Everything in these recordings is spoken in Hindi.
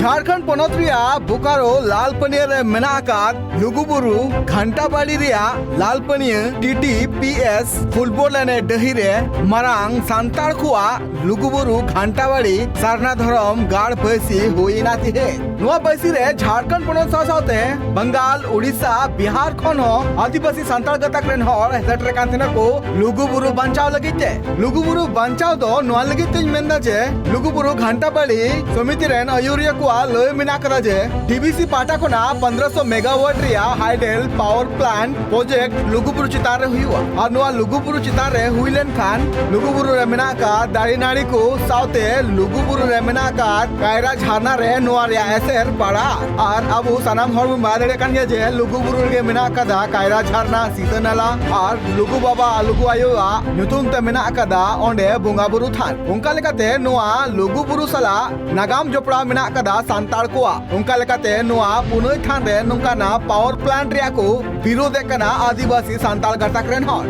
झारखंड पोनोत रिया बोकारो लालपनिया रे मेनाकात लुगुबुरु घंटाबाड़ी रिया लालपनिया TTPS फुटबॉल एने डही रे मारांग सांतार खुआ लुगुबुरु घंटाबाड़ी सारना धरम गाड़ बैसी हुईना तिहे नुआ बैसी रे झारखंड पोनोत साथे बंगाल उड़ीसा बिहार खन आदिवासी सांतार गतक रेन हर हेटरे कांतिना को लुगुबुरु बंचाव लगिते लुगुबुरु बंचाव दो नुआ लगिते मेंदा जे लुगुबुरु घंटाबाड़ी समिति रेन अयुरिया को लय मिना करा जे DVC पाटा कोना 1500 मेगावाट रिया hydel power plant project Luguburu चितार रे हुआ और नुआ लुगुबुरु चितार रे हुइलेन खान लुगुबुरु रे मेना का दाड़ी नाड़ी को साउते लुगुबुरु रे मेना का कायरा झरना रे नुआ रिया एसर पड़ा और अब सनाम हर मादड़े कान जे लुगुबुरु रे मेना का दा कायरा झरना सीता नाला और लुगु बाबा लुगु आयोआ नुतुम ते मेना का दा ओंडे बोंगा बुरु थान उनका लेकाते नुआ लुगुबुरु सला नागाम जोपड़ा मेना का दा सांतार को उनका लेकाते नुआ पुनई थान रे नुका ना पावर प्लांट रिया को विरोध कना आदिवासी सांताल गतक रेन हर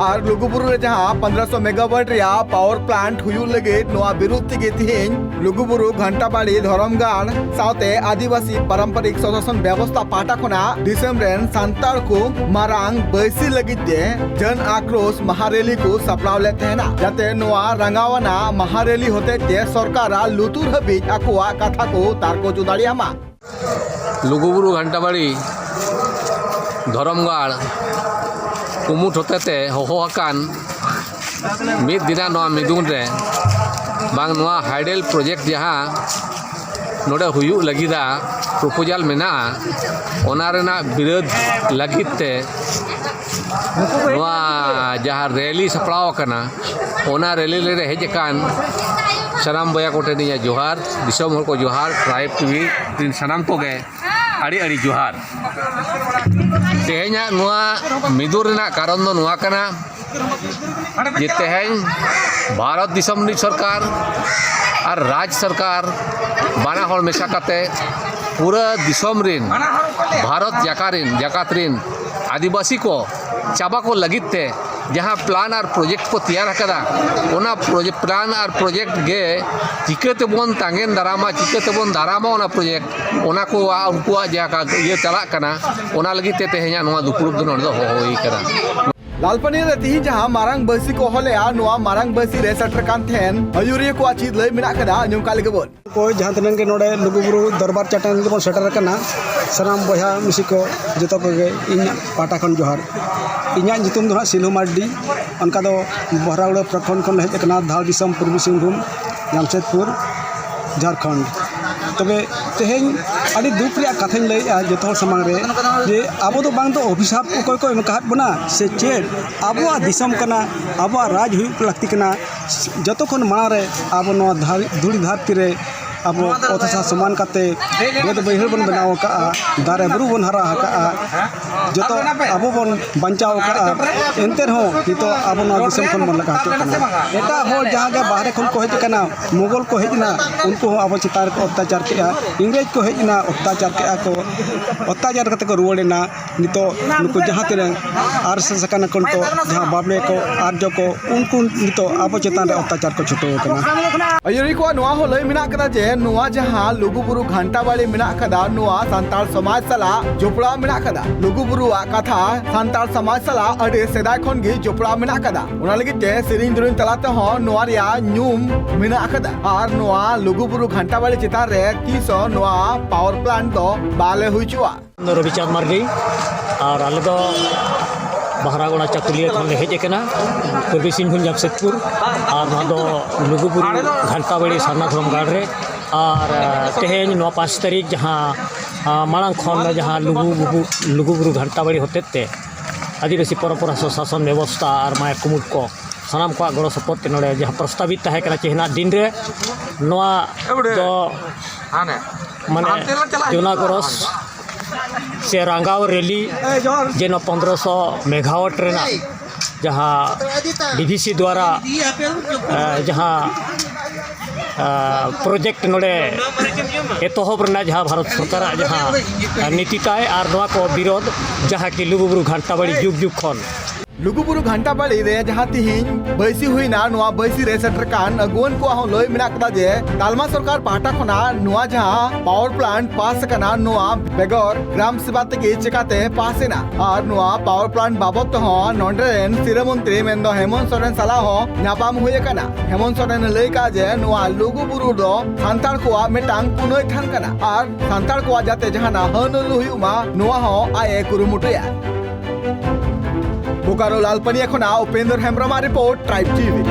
और लुगुबुरु रे जहां 1500 मेगावाट रिया पावर प्लांट हुयु लगे नुआ विरोध तिगे तिहिन लुगुबुरु घंटाबाड़ी धरमगाड़ साउते आदिवासी पारंपरिक सदसन व्यवस्था पाटा खना दिसम रेन सांताल को मारांग बैसी लगिते जन आक्रोश महारैली को सपड़ाव ले तहना जाते नुआ रंगावना महारैली होते ते सरकार लुतुर हबी आकुआ कथा को तारको जुदाड़ियामा लुगुबुरु घंटाबाड़ी धरमगाड़ कुमुट होते होहोआकान मिद दिना नोआ मिदुन रे बांग नोआ हाइडल प्रोजेक्ट जहां नोडे हुयु लगिदा प्रपोजल मेना ओना रेना विरोध लगित ते नोआ जहां रैली सपड़ाव कना ओना रैली ले हेजकान सनाम बया कोटे जोहार दिसम हर को जोहार ट्राइब टीवी सनाम को गए अड़ी अड़ी जोहार तेहेኛ नुआ मिदुर रेना कारण दो नुआ कना जे तेहेñ भारत दिसम नि सरकार और राज्य सरकार बाना हर मेशा काते पूरा दिसम रिन भारत जाकात रिन आदिवासी को चाबा को लगित ते जहाँ प्लान और प्रोजेक्ट को तैयार करा ओना प्रोजेक्ट प्लान और प्रोजेक्ट गे चिकते बन तांगेन दारामा चिकते बन दारामा ओना प्रोजेक्ट ओना को उनकुआ जहाँ ये चला कना ओना लगित ते तेहेña नुआ दुपुरुब दो नोडो होई करा लालपनी रे तिहि जहां मारांग बसी को होले आ नुआ मारांग बसी रे सटर कान थेन अयुरिया को आचिद लय मिना कदा अन्यम काले गबोन कोई जहां तनन के नोडे लुगुबुरु दरबार चटान के सटर कना सनाम बया मिसी को जतो को गे इन पाटा खन जोहार इन्या जितुम दो सिन्हु मार्डी अनका दो बहराउड़ प्रखंड खन हेज कना धाल दिसम पूर्वी सिंहभूम जामशेदपुर झारखंड तबे तेहेñ अड़ी दुख रिया कथा लैया जो सामांग रे जे आबो तो बांग तो अभिशाप कोई को एमकात बना से चेड आबो दिसम कना आबो राज हुई लगती कना जतो खन माना रे आबो नो धुड़ी धरती रे अब अथसा समान काते बेद बैहर बन बनाव का दारे बुरु बन हरा का जतो आबो बन बंचाव का एंते हो नितो आबो नो दिसम खन मन लगा कना एटा हो जहां के बाहर खन को हेज कना मुगल को हेजना उनको आबो चितार को अत्याचार के इंग्रेज को हेजना अत्याचार के को अत्याचार कते को रुवड़ेना नितो नुको जहां तेरे आरएसएस कना कोन तो जहां बाबले को आर्य को उनको नितो आबो चितान रे अत्याचार को छुटो कना अयुरी को नुआ हो लय मिना कदा जे नुआ जहां लुगुबुरु घंटाबाड़ी मिना कदा नुआ सांताल समाज सला जोपड़ा मिना कदा लुगुबुरु आ कथा सांताल समाज सला अडे सेदाय खन गे जोपड़ा मिना कदा उना लगी ते सिरिन दुरिन तलाते हो नुआ रिया न्यूम मिना कदा और नुआ लुगुबुरु घंटाबाड़ी चितार रे तीसो नुआ पावर प्लांट दो बाले हुइचुआ रविचांद मार्डी और आले दो बहरागोड़ा चकुलिया खन हेजना पूर्वी सिंहभूम जामशेदपुर और लुगुबुरु घंटाबाड़ी सारना धरम गाड़ रे और तेहेñ 5 तारीख जहाँ मांग खन जहाँ लुगुबुरु घंटाबाड़ी होते ते आदिवासी परंपरा शासन व्यवस्था और माया कुमुट को सानाम को गड़ो सपोर्ट नोड़े जहाँ प्रस्तावित तहे कना चेहना दिन रे नोआ तो माने जोना गरस से रंगाव रैली जेन 1500 मेगावाट रेना जहाँ DVC द्वारा जहाँ प्रोजेक्ट नोड़े एतहब रेना जहाँ भारत सरकार जहाँ नीति ताय और नोआ को विरोध जहाँ कि लुगुबुरु घंटाबाड़ी जुग जुग खन लुगुबुरु घंटा बाड़ी रे जहां तिहिन बैसी हुईना नुआ बैसी रे सेटर कान अगुवन को हूं लय मेना कदा जे तालमा सरकार पाहटा खना नुआ जहां पावर प्लांट पास कना नुआ बेगर ग्राम सभा तके चिकाते पासेना और नुआ पावर प्लांट बाबत हो नोंडेन सिरा मंत्री मेंदो हेमंत सोरेन साला हो नापाम हुए कना हेमंत सोरेन लय का जे नुआ लुगुबुरु दो सांतार को मेटांग पुनय थान कना और सांतार को जाते जहाना हनलु हुयुमा नुआ हो आए कुरुमुटुया बोकारो लालपनिया खना Upendra Hembram report tribe TV.